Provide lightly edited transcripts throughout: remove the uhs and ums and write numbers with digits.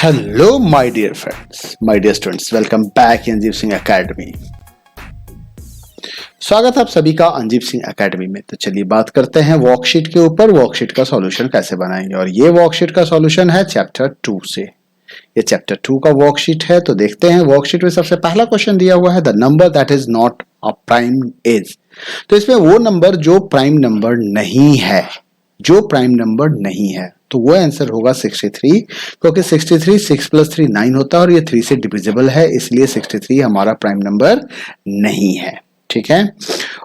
Hello, my dear friends, my dear students. Welcome back in Anjeeb Singh academy. स्वागत है आप सभी का अंजीब सिंह एकेडमी में। तो चलिए बात करते हैं वर्कशीट के ऊपर। वर्कशीट का सॉल्यूशन कैसे बनाएंगे, और ये वर्कशीट का सॉल्यूशन है चैप्टर 2 से। ये चैप्टर 2 का वर्कशीट है। तो देखते हैं वर्कशीट में सबसे पहला क्वेश्चन दिया हुआ है, the number that is not a prime is. तो इसमें वो नंबर जो प्राइम नंबर नहीं है, जो प्राइम नंबर नहीं है, तो वो आंसर होगा 63, क्योंकि 63 6 + 3 9 होता है और ये 3 से डिविजिबल है, इसलिए 63 हमारा प्राइम नंबर नहीं है। ठीक है।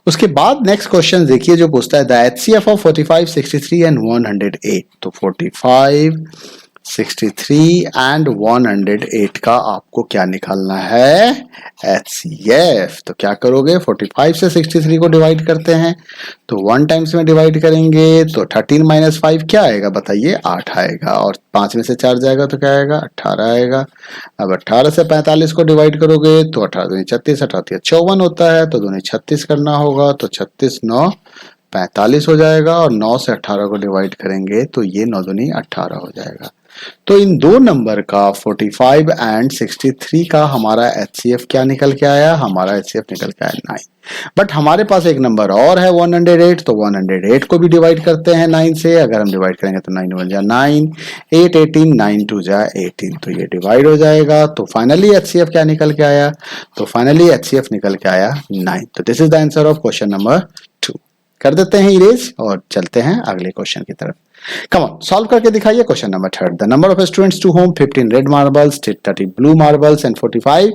उसके बाद नेक्स्ट क्वेश्चन देखिए जो पूछता है द HCF ऑफ 45 63 एंड 108। तो 45 63 एंड 108 का आपको क्या निकालना है, HCF। तो क्या करोगे, 45 से 63 को डिवाइड करते हैं, तो 1 टाइम्स में डिवाइड करेंगे तो 13 - 5 क्या आएगा बताइए, 8 आएगा, और 5 में से 4 जाएगा तो क्या आएगा, 18 आएगा। अब 18 से 45 को डिवाइड करोगे तो 18 दूनी 36, 18 54 होता है, तो दूनी 36 करना होगा, तो 36 9 45 हो जाएगा, और 9 से 18 को डिवाइड करेंगे तो ये 9 दूनी 18 हो जाएगा। तो इन दो नंबर का 45 एंड 63 का हमारा HCF क्या निकल के आया, हमारा HCF निकल के आया 9। बट हमारे पास एक नंबर और है 108, तो 108 को भी डिवाइड करते हैं 9 से। अगर हम डिवाइड करेंगे तो 9 1 जा 9, 8 18, 9 2 जा 18, तो ये डिवाइड हो जाएगा। तो फाइनली HCF क्या निकल के आया, तो फाइनली HCF निकल के आया 9। तो this is the answer of question number 2। कर देते हैं इरेज और चलते हैं अगले क्वेश्चन की तरफ। कम ऑन, सॉल्व करके दिखाइए question number 3। The number of students to whom 15 red marbles, 30 blue marbles and 45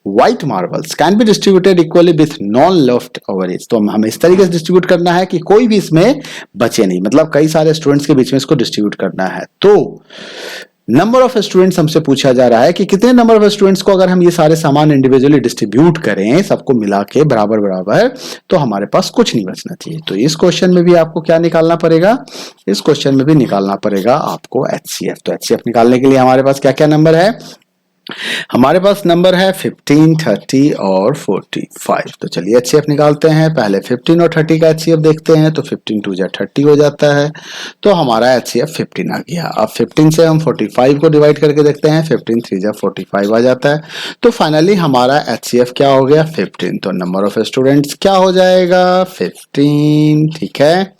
white marbles can be distributed equally with none left over is. तो हमें इस तरीके से डिस्ट्रीब्यूट करना है कि कोई भी इसमें बचे नहीं, मतलब कई सारे स्टूडेंट्स के बीच में इसको डिस्ट्रीब्यूट करना है। तो नंबर ऑफ स्टूडेंट्स हमसे पूछा जा रहा है कि कितने नंबर ऑफ स्टूडेंट्स को अगर हम ये सारे सामान इंडिविजुअली डिस्ट्रीब्यूट करें, सबको मिला के बराबर बराबर, तो हमारे पास कुछ नहीं बचना चाहिए। तो इस क्वेश्चन में भी आपको क्या निकालना पड़ेगा, इस क्वेश्चन में भी निकालना पड़ेगा आपको HCF। तो HCF निकालने के लिए हमारे पास क्या क्या नंबर है, हमारे पास नंबर है 15 30 और 45। तो चलिए HCF निकालते हैं। पहले 15 और 30 का HCF देखते हैं, तो 15 2 जा 30 हो जाता है, तो हमारा HCF 15 आ गया। अब 15 से हम 45 को डिवाइड करके देखते हैं, 15 3 जा 45 आ जाता है, तो फाइनली हमारा HCF क्या हो गया, 15। तो नंबर ऑफ स्टूडेंट्स क्या हो जाएगा, 15। ठीक है,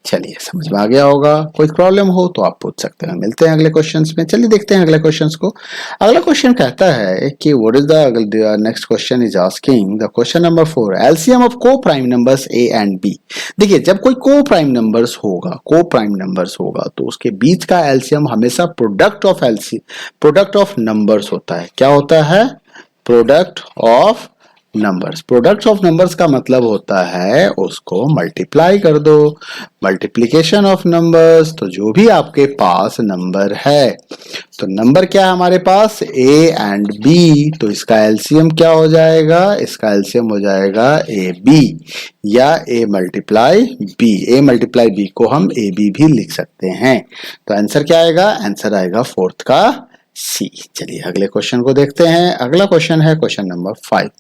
चलिए समझ में आ गया होगा। कोई प्रॉब्लम हो तो आप पूछ सकते हैं। मिलते हैं अगले क्वेश्चंस में। चलिए देखते हैं अगले क्वेश्चंस को। अगला क्वेश्चन कहता है कि what is the next question is asking the question number 4 LCM of coprime numbers A and B. देखिए जब कोई को प्राइम नंबर्स होगा तो उसके बीच का एलसीएम हमेशा प्रोडक्ट ऑफ नंबर्स होता है। क्या होता है, product of numbers. Product of numbers का मतलब होता है उसको मल्टीप्लाई कर दो, मल्टीप्लीकेशन ऑफ नंबर्स। तो जो भी आपके पास नंबर है, तो नंबर क्या है हमारे पास, A एंड B, तो इसका एलसीएम क्या हो जाएगा, इसका एलसीएम हो जाएगा AB या A मल्टीप्लाई B को हम AB भी लिख सकते हैं। तो आंसर क्या आएगा, आंसर आएगा 4th का C। चलिए अगले क्वेश्चन को देखते हैं। अगला क्वेश्चन है question number 5।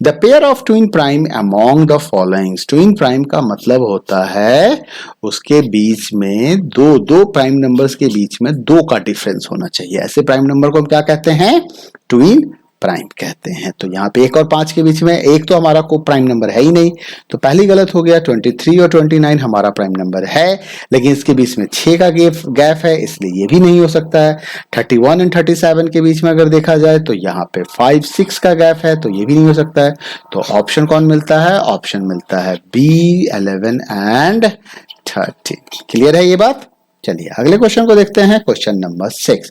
The pair of twin prime among the followings. Twin prime का मतलब होता है उसके बीच में दो प्राइम नंबर्स के बीच में 2 का डिफरेंस होना चाहिए। ऐसे प्राइम नंबर को हम क्या कहते हैं, ट्विन प्राइम कहते हैं। तो यहाँ पे 1 और 5 के बीच में एक तो हमारा को प्राइम नंबर है ही नहीं, तो पहली गलत हो गया। 23 और 29 हमारा प्राइम नंबर है, लेकिन इसके बीच में 6 का गैप है, इसलिए ये भी नहीं हो सकता है। 31 एंड 37 के बीच में अगर देखा जाए तो यहाँ पे 5 6 का गैप है, तो ये भी नहीं हो सकता है। तो ऑप्शन कौन मिलता है, ऑप्शन मिलता है B 11 एंड 13। क्लियर है ये बात। चलिए अगले क्वेश्चन को देखते हैं। Question number 6,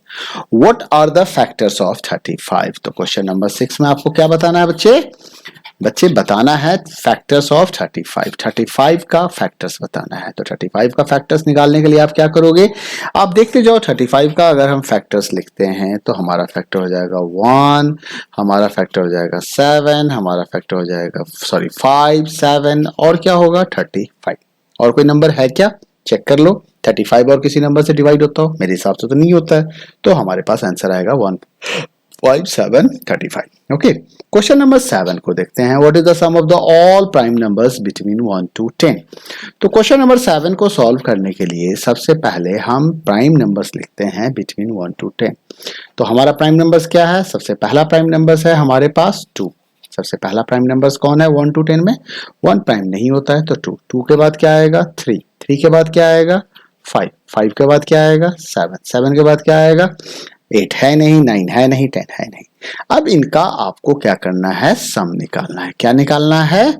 what are the factors of 35। तो क्वेश्चन नंबर 6 में आपको क्या बताना है बच्चे बताना है फैक्टर्स ऑफ 35 का फैक्टर्स बताना है। तो 35 का फैक्टर्स निकालने के लिए आप क्या करोगे, आप देखते जाओ। 35 का अगर हम फैक्टर्स लिखते हैं तो हमारा फैक्टर हो जाएगा 1, हमारा फैक्टर हो जाएगा 7, हमारा फैक्टर हो जाएगा 5 7, और क्या होगा 35। और कोई नंबर है क्या, चेक कर लो। 35 और किसी नंबर से डिवाइड होता हो, मेरे हिसाब से तो नहीं होता है, तो हमारे पास आंसर आएगा 5 7 35। ओके, क्वेश्चन नंबर 7 को देखते हैं। What is the sum of the all prime numbers between 1 to 10। तो क्वेश्चन नंबर 7 को सॉल्व करने के लिए सबसे पहले हम प्राइम नंबर्स लिखते हैं बिटवीन 1 to 10। तो हमारा प्राइम नंबर्स क्या है? सबसे पहला प्राइम नंबर्स है हमारे पास 2। सबसे पहला प्राइम नंबर्स कौन है 1 to 10 में? 1 प्राइम नहीं होता है तो 2। 2 के बाद क्या आएगा? 3। 3 के बाद क्या आएगा? 5। 5 के बाद क्या आएगा? 7। 7 के बाद क्या आएगा? 8 है नहीं, 9 है नहीं, 10 है नहीं। अब इनका आपको क्या करना है? सम निकालना है। क्या निकालना है?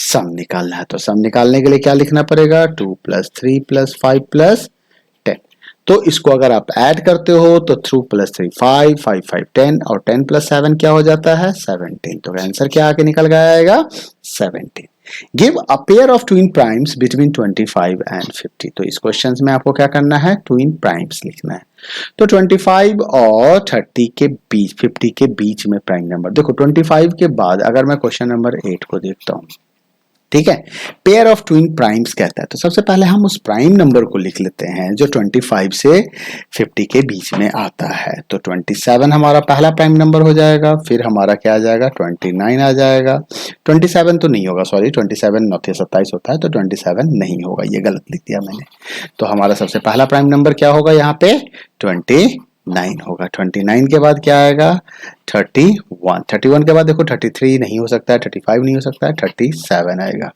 सम निकालना है। तो सम निकालने के लिए क्या लिखना पड़ेगा? 2 + 3 + 5 + 10। तो इसको अगर आप ऐड करते हो तो 2 + 3 5, 5 5 10 और 10 + 7 क्या हो जाता है? 17। तो आंसर क्या आके निकल गया आएगा? 17। Give a pair of twin primes between 25 and 50। तो इस क्वेश्चन में आपको क्या करना है? ट्विन प्राइम्स लिखना है। तो 25 और 30 के बीच, 50 के बीच में प्राइम नंबर देखो। 25 के बाद अगर मैं क्वेश्चन नंबर 8 को देखता हूं, ठीक है, पेयर ऑफ ट्विन प्राइम्स कहता है। तो सबसे पहले हम उस प्राइम नंबर को लिख लेते हैं जो 25 से 50 के बीच में आता है। तो 27 हमारा पहला प्राइम नंबर हो जाएगा। फिर हमारा क्या आ जाएगा? 29 आ जाएगा। 27 तो नहीं होगा, सॉरी, 27 9 27 होता है तो 27 नहीं होगा, ये गलत लिख दिया मैंने। तो हमारा सबसे पहला प्राइम नंबर क्या होगा यहाँ पे? 29 होगा। 29 के बाद क्या आएगा? 31। 31 के बाद देखो 33 नहीं हो सकता है, 35 नहीं हो सकता है, 37 आएगा।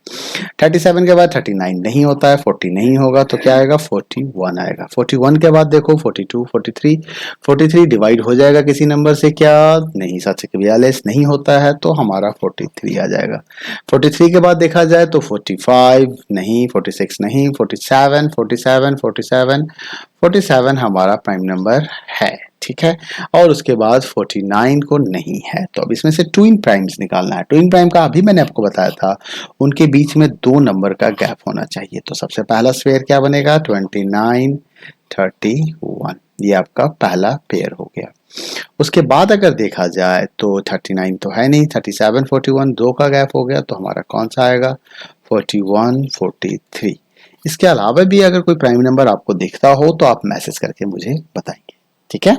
37 के बाद 39 नहीं होता है, 40 नहीं होगा तो क्या आएगा? 41 आएगा। 41 के बाद देखो 42, 43, 43 डिवाइड हो जाएगा किसी नंबर से क्या? नहीं, 742 नहीं होता है तो हमारा 43 आ जाएगा। 43 के बाद देखा जाए तो 45 नहीं, 46 नहीं, 47, 47, 47, 47 हमारा प्राइम नंबर है, ठीक है। और उसके बाद 49 को नहीं है। तो अब इसमें से ट्विन प्राइम्स निकालना है। ट्विन प्राइम का अभी मैंने आपको बताया था, उनके बीच में 2 नंबर का गैप होना चाहिए। तो सबसे पहला स्क्वायर क्या बनेगा? 29 31। ये आपका पहला पेयर हो गया। उसके बाद अगर देखा जाए तो 39 तो है नहीं, 37 41 2 का गैप हो गया तो हमारा कौन सा आएगा? 41 43। इसके अलावा भी अगर कोई प्राइम नंबर आपको दिखता हो तो आप मैसेज करके मुझे बताएंगे, ठीक है।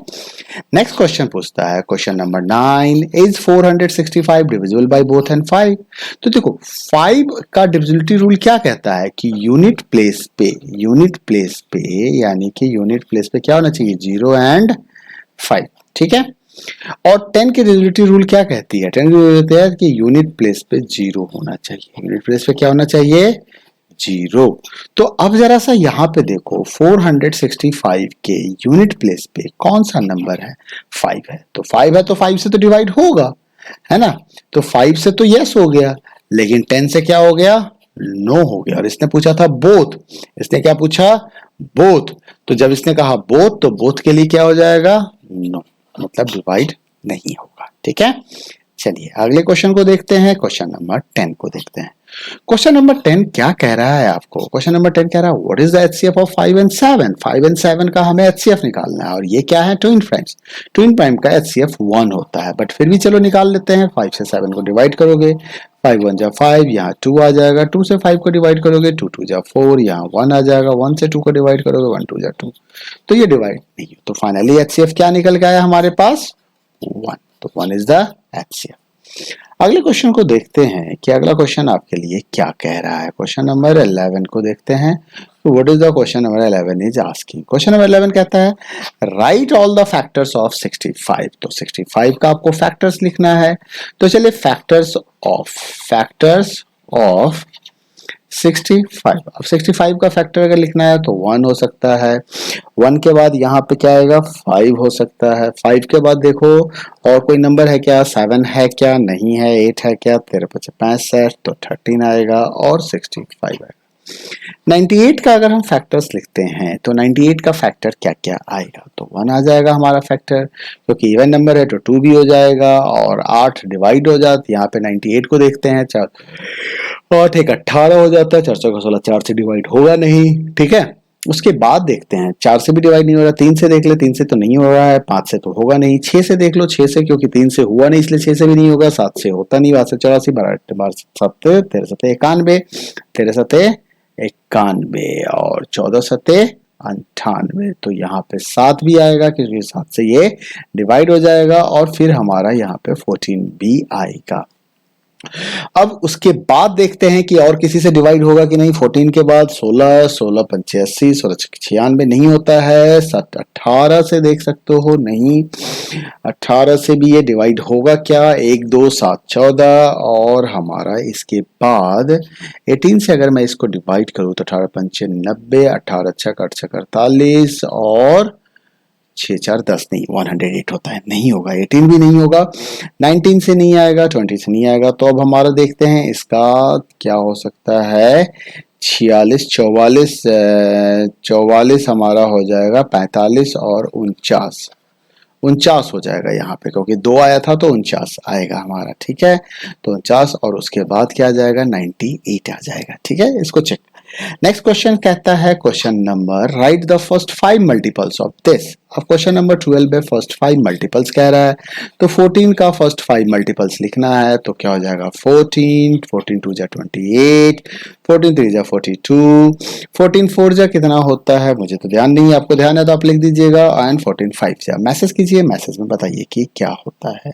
नेक्स्ट क्वेश्चन पूछता है, question number 9, is 465 divisible by both and 5। तो देखो 5 का डिविजिबिलिटी रूल क्या कहता है कि यूनिट प्लेस पे यानी कि यूनिट प्लेस पे क्या होना चाहिए? 0 and 5, ठीक है। और 10 की डिविजिबिलिटी रूल क्या कहती है? 10 की रूल कहती है कि यूनिट प्लेस पे 0 होना चाहिए। यूनिट प्लेस पे क्या होना चाहिए? 0। तो अब जरा सा यहाँ पे देखो 465 के यूनिट प्लेस पे कौन सा नंबर है? 5 है। तो 5 है तो 5 से तो डिवाइड होगा, है ना। तो 5 से तो यस हो गया, लेकिन 10 से क्या हो गया? नो हो गया। और इसने पूछा था बोथ, इसने क्या पूछा? बोथ। तो जब इसने कहा बोथ तो बोथ के लिए क्या हो जाएगा? नो, मतलब डिवाइड नहीं होगा, ठीक है। चलिए अगले क्वेश्चन को देखते हैं। क्वेश्चन नंबर 10 को देखते हैं। क्वेश्चन नंबर 10 क्या कह रहा है आपको? क्वेश्चन नंबर 10 कह रहा है what is the HCF of 5 and 7। 5 and 7 का हमें एचसीएफ निकालना है और ये क्या है? Twin primes. ट्विन प्राइम का एचसीएफ 1 होता है, बट फिर भी चलो निकाल लेते हैं। 5 से 7 को डिवाइड करोगे, 5 1 जा 5, यहाँ 2 आ जाएगा। 2 से 5 को डिवाइड करोगे, 2 2 जा 4, यहाँ 1 आ जाएगा। 1 से 2 को डिवाइड करोगे, 1 2 जा 2। तो ये डिवाइड नहीं है, तो फाइनली एचसीएफ क्या निकल गया हमारे पास? 1। तो 1 इज द एचसीएफ। अगले क्वेश्चन को देखते हैं कि अगला क्वेश्चन आपके लिए क्या कह रहा है। क्वेश्चन नंबर 11 को देखते हैं। तो what is the question number 11 is asking. Question number 11 कहता है right all the factors of 65। तो 65 का आपको फैक्टर्स लिखना है। तो चलिए फैक्टर्स ऑफ 65। अब 65 का फैक्टर अगर लिखना है तो 1 हो सकता है। 1 के बाद यहाँ पे क्या आएगा? 5 हो सकता है। 5 के बाद देखो और कोई नंबर है क्या? 7 है क्या? नहीं है। 8 है क्या? 13 5 65 तो 13 आएगा और 65 आएगा। 98 का अगर हम फैक्टर्स लिखते हैं तो 98 का फैक्टर क्या क्या आएगा? तो 1 आ जाएगा हमारा फैक्टर, क्योंकि इवन नंबर है तो 2 भी हो जाएगा और 8 डिवाइड हो जाता है। यहाँ पे 98 को देखते हैं, 8 एक 18 हो जाता है, 4 4 16, 4 से डिवाइड होगा नहीं, ठीक है। उसके बाद देखते हैं 4 से भी डिवाइड नहीं हो रहा। 3 से देख ले, 3 से तो नहीं हो रहा है। 5 से तो होगा नहीं। 6 से देख लो, 6 से क्योंकि 3 से हुआ नहीं इसलिए 6 से भी नहीं होगा। 7 से होता नहीं, 7 से 84, 12 7 13 7 91, 13 7 91 और 14 7 98। तो यहाँ पे 7 भी आएगा क्योंकि 7 से ये डिवाइड हो जाएगा और फिर हमारा यहाँ पे 14 भी आएगा। अब उसके बाद देखते हैं कि और किसी से डिवाइड होगा कि नहीं। 14 के बाद 16, 16 पंचे 80, 16 96 नहीं होता है। 7 18 से देख सकते हो, नहीं 18 से भी ये डिवाइड होगा क्या, 1 2 7 14 और हमारा इसके बाद 18 से अगर मैं इसको डिवाइड करूं तो 18 पंचे 90, 18 छक 8 छक 48 और 6 4 10 नहीं 108 होता है, नहीं होगा। 18 भी नहीं होगा, 19 से नहीं आएगा, 20 से नहीं आएगा। तो अब हमारा देखते हैं इसका क्या हो सकता है। 46 44 44 हमारा हो जाएगा 45 और 49 हो जाएगा यहाँ पे, क्योंकि 2 आया था तो 49 आएगा हमारा। ठीक है, तो 49 और उसके बाद क्या आ जाएगा 98 आ जाएगा। ठीक है, इसको चेक। नेक्स्ट क्वेश्चन कहता है question number right the first 5 multiples of this. अब क्वेश्चन नंबर 12 में फर्स्ट 5 मल्टीपल्स कह रहा है, तो 14 का फर्स्ट 5 मल्टीपल्स लिखना है। तो क्या हो जाएगा 14 14 2 जा 28, 14 3 जा 42, 14 4 जा कितना होता है मुझे तो ध्यान नहीं है, आपको ध्यान है तो आप लिख दीजिएगा। एंड 14 5 जा मैसेज कीजिए, मैसेज में बताइए कि क्या होता है।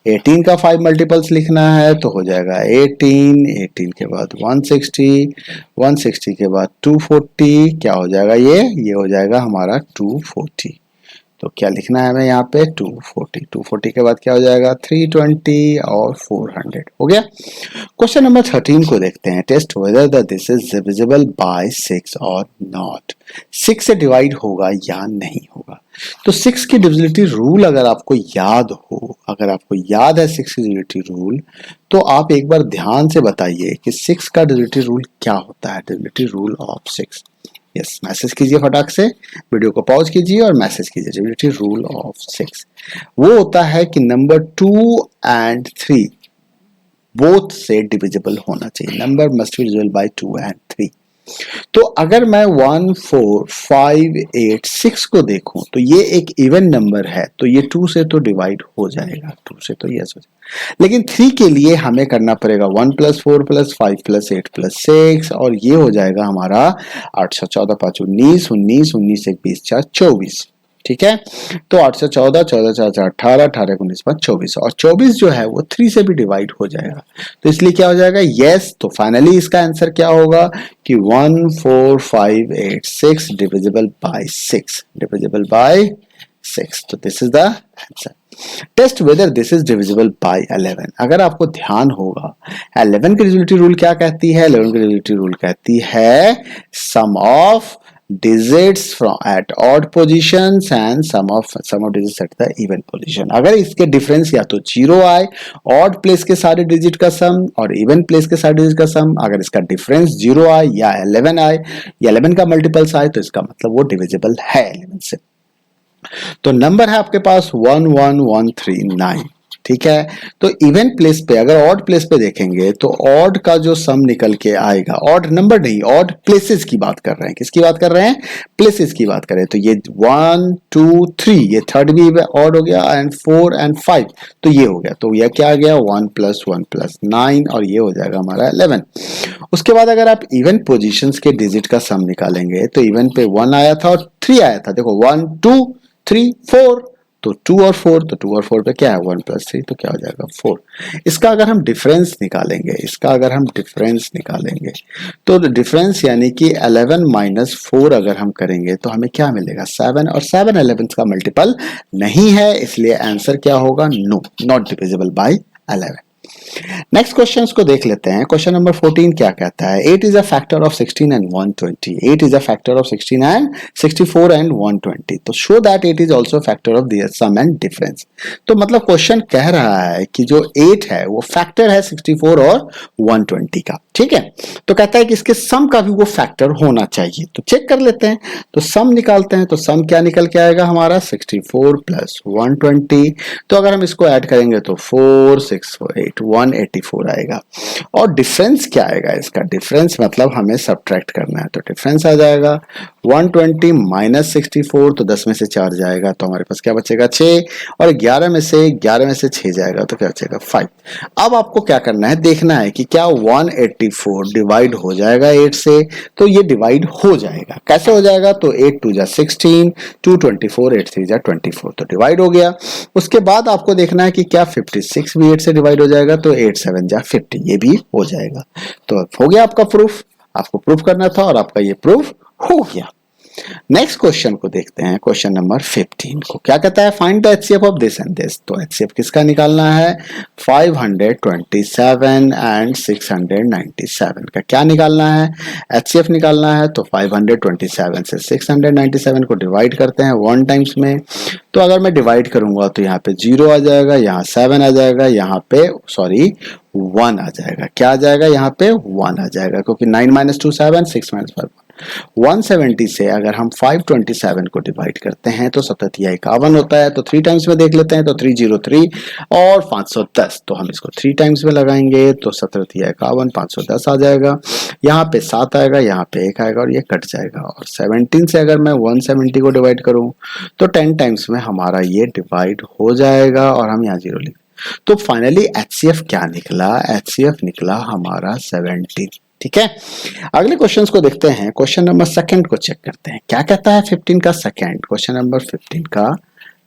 18 का 5 मल्टीपल्स लिखना है तो हो जाएगा 18, 18 के बाद 160, 160 के बाद 240, क्या हो जाएगा ये हो जाएगा हमारा 240। तो क्या लिखना है हमें यहाँ पे 240, 240 के बाद क्या हो जाएगा 320 और 400 हो गया। क्वेश्चन नंबर 13 को देखते हैं। Test whether the this is divisible by 6 और नॉट। 6 से डिवाइड होगा या नहीं होगा। तो 6 की डिविजिबिलिटी रूल अगर आपको याद हो, अगर आपको याद है 6 की डिविजिबिलिटी रूल, तो आप एक बार ध्यान से बताइए कि 6 का डिविजिबिलिटी रूल क्या होता है। Divisibility rule of 6, yes message कीजिए फटाक से, वीडियो को पॉज कीजिए और मैसेज कीजिए। डिविजिबिलिटी रूल ऑफ 6 वो होता है कि नंबर 2 एंड 3 बोथ से डिविजिबल होना चाहिए। Number must be divisible by 2 and 3। तो अगर मैं 1 4 5 8 6 को देखूं तो ये एक इवन नंबर है, तो ये 2 से तो डिवाइड हो जाएगा, 2 से तो यस हो जाएगा। लेकिन 3 के लिए हमें करना पड़ेगा 1 + 4 + 5 + 8 + 6 और ये हो जाएगा हमारा 8 14 5 19 19 19 1 20 4 24। ठीक है, तो 8 से 14 14 4 4 18 18 19 5 24 और 24 जो है वो 3 से भी डिवाइड हो जाएगा। तो इसलिए क्या हो जाएगा यस। तो फाइनली इसका आंसर क्या होगा कि 1 4 5 8 6 डिविजिबल बाय 6, डिविजिबल बाय 6। तो this is the answer. Test whether this is divisible by 11। अगर आपको ध्यान होगा 11 की डिविजिबिलिटी रूल क्या कहती है। 11 की डिविजिबिलिटी रूल कहती है सम of digits from at odd positions and sum of digits at the even position। अगर इसके डिफरेंस या तो 0 आए, ऑड प्लेस के सारे डिजिट का सम और इवन प्लेस के सारे डिजिट का सम, अगर इसका डिफरेंस 0 आए या 11 आए या 11 का मल्टीपल्स आए तो इसका मतलब वो डिविजिबल है 11 से। तो नंबर है आपके पास 11139। ठीक है, तो इवन प्लेस पे अगर ऑड प्लेस पे देखेंगे तो ऑड का जो सम निकल के आएगा, ऑड नंबर नहीं ऑड प्लेसेस की बात कर रहे हैं। किसकी बात कर रहे हैं, प्लेसेस की बात कर रहे हैं। तो ये 1 2 3 ये थर्ड भी ऑड हो गया एंड 4 एंड 5 तो ये हो गया। तो यह क्या आ गया 1 + 1 + 9 और ये हो जाएगा हमारा 11। उसके बाद अगर आप इवन पोजीशंस के डिजिट का सम निकालेंगे तो इवन पे 1 आया था और 3 आया था। देखो 1 2 3 4 तो 2 और 4, तो 2 और 4 पे क्या है 1 + 3 तो क्या हो जाएगा 4। इसका अगर हम डिफरेंस निकालेंगे, तो डिफरेंस यानी कि 11 - 4 अगर हम करेंगे तो हमें क्या मिलेगा 7 और 7 11 का मल्टीपल नहीं है, इसलिए आंसर क्या होगा no, not divisible by 11। Next questions को देख लेते हैं। क्वेश्चन नंबर 14 क्या कहता है 8 is a factor of 16 and 120। 8 is a factor of 16 and 64 and 120। तो show that 8 is also factor of their sum and difference. तो मतलब क्वेश्चन कह रहा है कि जो 8 है वो फैक्टर है 64 और 120 का। ठीक है, तो कहता है कि इसके सम का भी वो फैक्टर होना चाहिए। तो चेक कर लेते हैं, तो सम निकालते हैं। तो सम क्या निकल के आएगा हमारा 64 + 120। तो अगर हम इसको ऐड करेंगे तो 4 6 4 8 184 आएगा। और डिफरेंस क्या आएगा इसका, डिफरेंस मतलब हमें सब्ट्रैक्ट करना है। तो डिफरेंस आ जाएगा 120 - 64, तो 10 में से 4 जाएगा तो हमारे पास क्या बचेगा 6 और 11 में से 6 जाएगा तो क्या बचेगा 5। अब आपको क्या करना है, देखना है कि क्या 184 224 डिवाइड हो जाएगा 8 से, तो ये डिवाइड हो जाएगा। कैसे हो जाएगा? तो 8 2 जा 16, 224, 8 3 जा 24, तो डिवाइड हो गया। उसके बाद आपको देखना है कि क्या 56 भी 8 से डिवाइड हो जाएगा, तो 8 7 जा 50, ये भी हो जाएगा। तो हो गया आपका प्रूफ, आपको प्रूफ करना था और आपका ये प्रूफ हो गया। नेक्स्ट क्वेश्चन को देखते हैं, क्वेश्चन नंबर 15 को क्या कहता है, find the HCF of this and this. तो एचसीएफ किसका निकालना है? 527 एंड 697 का क्या निकालना है? एचसीएफ निकालना है। तो 527 से 697 को डिवाइड करते हैं 1 टाइम्स में। तो अगर मैं डिवाइड करूंगा तो यहाँ पे 0 आ जाएगा, यहाँ 7 आ जाएगा, यहाँ पे 1 आ जाएगा। क्या आ जाएगा? यहाँ पे 1 आ जाएगा, क्योंकि 9 - 2 7, 6 - 5 170 से अगर हम 527 को डिवाइड करते हैं तो 7 होता है। तो 3 टाइम्स में देख लेते हैं, तो 303 और 510, तो हम इसको 3 टाइम्स में लगाएंगे तो 7 510 आ जाएगा। यहाँ पे 7 आएगा, यहाँ पे 1 आएगा और ये कट जाएगा। और 17 से अगर मैं 170 को डिवाइड करूं तो 10 टाइम्स में हमारा ये डिवाइड हो जाएगा और हम यहाँ 0 लिख। तो फाइनली एचसीएफ क्या निकला? एचसीएफ निकला हमारा 17। ठीक है, अगले क्वेश्चंस को देखते हैं। क्वेश्चन नंबर 2 को चेक करते हैं, क्या कहता है 15 का सेकंड। क्वेश्चन नंबर 15 का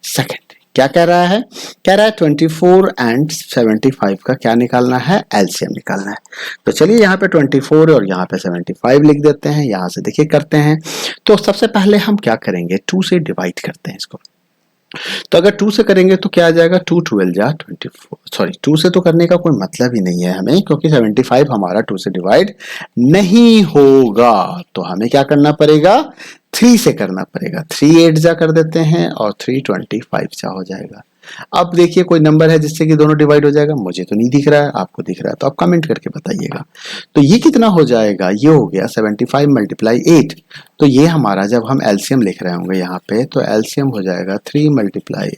सेकंड क्या कह रहा है? कह रहा है 24 एंड 75 का क्या निकालना है? एलसीएम निकालना है। तो चलिए यहाँ पे 24 और यहाँ पे 75 लिख देते हैं। यहाँ से देखिए करते हैं। तो सबसे पहले हम क्या करेंगे, 2 से डिवाइड करते हैं इसको। तो अगर 2 से करेंगे तो क्या आ जाएगा? 2 12 जा 24, सॉरी 2 से तो करने का कोई मतलब ही नहीं है हमें, क्योंकि 75 हमारा 2 से डिवाइड नहीं होगा। तो हमें क्या करना पड़ेगा? 3 से करना पड़ेगा। 3 8 जा कर देते हैं और 3 25 जा हो जाएगा। अब देखिए कोई नंबर है जिससे कि दोनों डिवाइड हो जाएगा, मुझे तो नहीं दिख रहा है, आपको दिख रहा है तो आप कमेंट करके बताइएगा। तो ये कितना हो जाएगा? ये हो गया 75 × 8। तो ये हमारा जब हम एलसीएम लिख रहे होंगे यहाँ पे, तो एलसीएम हो जाएगा 3 ×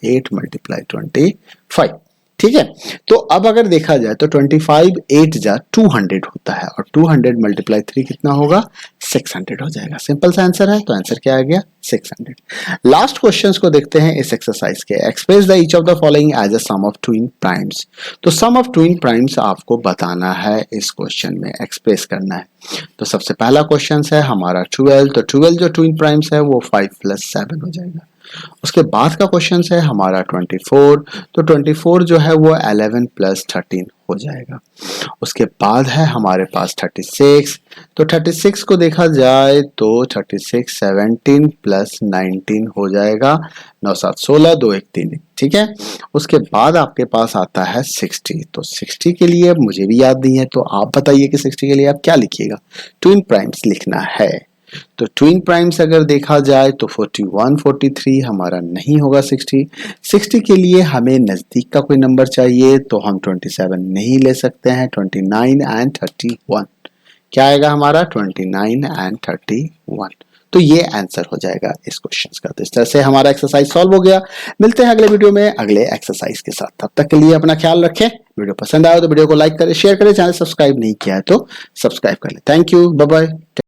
8 × 25। ठीक है, तो अब अगर देखा जाए तो 25 8 जा 200 होता है और 200 × 3 कितना होगा? 600 हो जाएगा। सिंपल सा आंसर है, तो आंसर क्या आ गया? 600। लास्ट क्वेश्चंस को देखते हैं इस एक्सरसाइज के। Express the each of the following as a sum of twin primes. तो सम ऑफ ट्विन प्राइम्स आपको बताना है, इस क्वेश्चन में एक्सप्रेस करना है। तो सबसे पहला क्वेश्चन है हमारा 12, तो 12 जो ट्विन प्राइम्स है वो 5 + 7 हो जाएगा। उसके बाद का क्वेश्चन है हमारा 24, तो 24 जो है वो 11 + 13 हो जाएगा। उसके बाद है हमारे पास 36, तो 36 को देखा जाए तो 36 17 + 19 हो जाएगा। 9 7 16, 2 1 3 1। ठीक है, उसके बाद आपके पास आता है 60, तो 60 के लिए मुझे भी याद नहीं है, तो आप बताइए कि 60 के लिए आप क्या लिखिएगा? ट्विन प्राइम्स लिखना है। तो ट्विन प्राइम्स अगर देखा जाए तो 41 43 हमारा नहीं होगा। 60 के लिए हमें नजदीक का कोई नंबर चाहिए, तो हम 27 नहीं ले सकते हैं। 29 एंड 31 क्या आएगा हमारा? 29 एंड 31। तो ये आंसर हो जाएगा इस क्वेश्चन का। तो इस तरह से हमारा एक्सरसाइज सॉल्व हो गया। मिलते हैं अगले वीडियो में अगले एक्सरसाइज के साथ। तब तक के लिए अपना ख्याल रखें। वीडियो पसंद आया तो वीडियो को लाइक करें, शेयर करें, चैनल सब्सक्राइब नहीं किया है तो सब्सक्राइब कर लें। Thank you, bye bye.